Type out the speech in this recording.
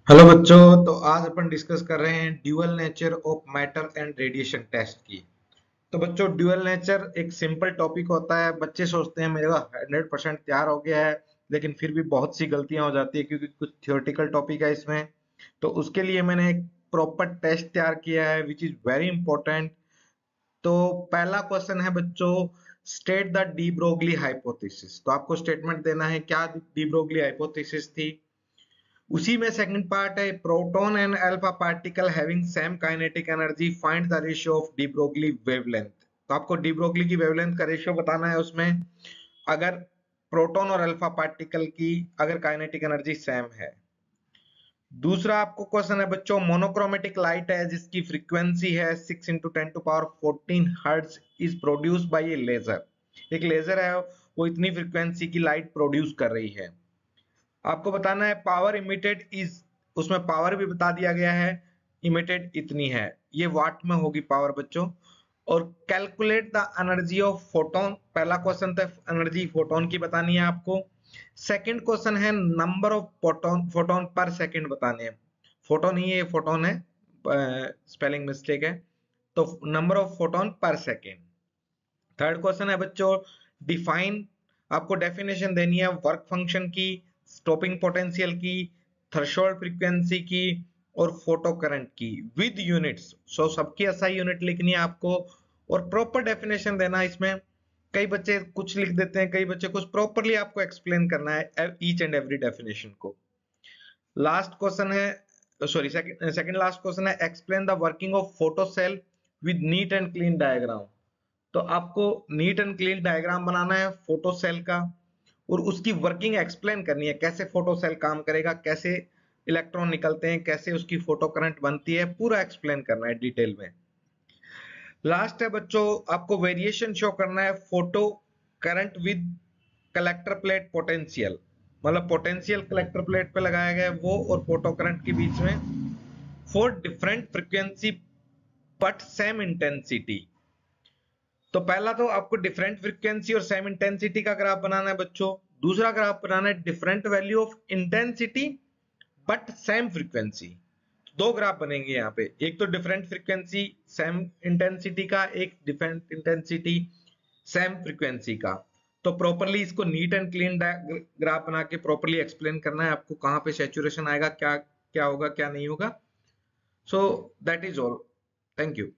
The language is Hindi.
हेलो बच्चों। तो आज अपन डिस्कस कर रहे हैं dual nature of matter and radiation test की। तो बच्चों, ड्यूअल नेचर एक सिंपल टॉपिक होता है। बच्चे सोचते हैं मेरा 100% तैयार हो गया है, लेकिन फिर भी बहुत सी गलतियां हो जाती है क्योंकि कुछ थियोरेटिकल टॉपिक है इसमें। तो उसके लिए मैंने एक प्रॉपर टेस्ट तैयार किया है विच इज वेरी इंपॉर्टेंट। तो पहला क्वेश्चन है बच्चों, state the de Broglie hypothesis. तो आपको स्टेटमेंट देना है क्या डी ब्रोगली हाइपोथेसिस थी। उसी में सेकंड पार्ट है, proton and alpha particle having same kinetic energy, find the ratio of de Broglie wavelength. तो आपको डी ब्रोगली की वेवलेंथ का रेशियो बताना है उसमें, अगर प्रोटॉन और अल्फा पार्टिकल की अगर काइनेटिक एनर्जी सेम है। दूसरा आपको क्वेश्चन है बच्चों, मोनोक्रोमेटिक लाइट है जिसकी फ्रीक्वेंसी है 6 × 10⁻14 hertz is produce by a laser. एक लेजर है, वो इतनी फ्रीक्वेंसी की लाइट प्रोड्यूस कर रही है। आपको बताना है पावर इमिटेड इज, उसमें पावर भी बता दिया गया है, इमिटेड इतनी है, ये वाट में होगी पावर बच्चों। और calculate the energy of photon, पहला क्वेश्चन था एनर्जी फोटोन की बतानी है आपको। सेकंड क्वेश्चन है नंबर ऑफ फोटोन, फोटोन पर सेकंड बताने हैं। फोटोन ही है, फोटोन है, स्पेलिंग मिस्टेक है। तो नंबर ऑफ फोटोन पर सेकंड। थर्ड क्वेश्चन है बच्चों, डिफाइन, आपको डेफिनेशन देनी है वर्क फंक्शन की, स्टॉपिंग पोटेंशियल की, थ्रेशोल्ड फ्रीक्वेंसी की और फोटो करंट की विद यूनिट्स। सो सबकी एसआई यूनिट लिखनी है आपको और प्रॉपर डेफिनेशन देना है इसमें। कई बच्चे कुछ लिख देते हैं, कई बच्चे कुछ, प्रॉपरली आपको एक्सप्लेन करना है ईच एंड एवरी डेफिनेशन को। लास्ट क्वेश्चन है, सॉरी सेकंड लास्ट क्वेश्चन है, explain the working of photo cell with neat and clean diagram. तो आपको नीट एंड क्लीन डायग्राम बनाना है फोटो सेल का और उसकी वर्किंग एक्सप्लेन करनी है, कैसे फोटो सेल काम करेगा, कैसे इलेक्ट्रॉन निकलते हैं, कैसे उसकी फोटो करंट बनती है, पूरा एक्सप्लेन करना है डिटेल में। लास्ट है बच्चों, आपको वेरिएशन शो करना है photo current with collector plate potential, मतलब पोटेंशियल कलेक्टर प्लेट पे लगाया गया है वो और फोटो करंट के बीच में, for different frequency but same intensity. तो पहला तो आपको डिफरेंट फ्रीक्वेंसी और सेम इंटेंसिटी का ग्राफ बनाना है बच्चों। दूसरा ग्राफ बनाना है different value of intensity but same frequency. दो ग्राफ बनेंगे यहाँ पे, एक तो डिफरेंट फ्रीक्वेंसी सेम इंटेंसिटी का, एक डिफरेंट इंटेंसिटी सेम फ्रीक्वेंसी का। तो प्रॉपरली इसको नीट एंड क्लीन ग्राफ बना के प्रॉपरली एक्सप्लेन करना है आपको, कहाँ पे सैचुरेशन आएगा, क्या क्या होगा क्या नहीं होगा। So that is all. Thank you.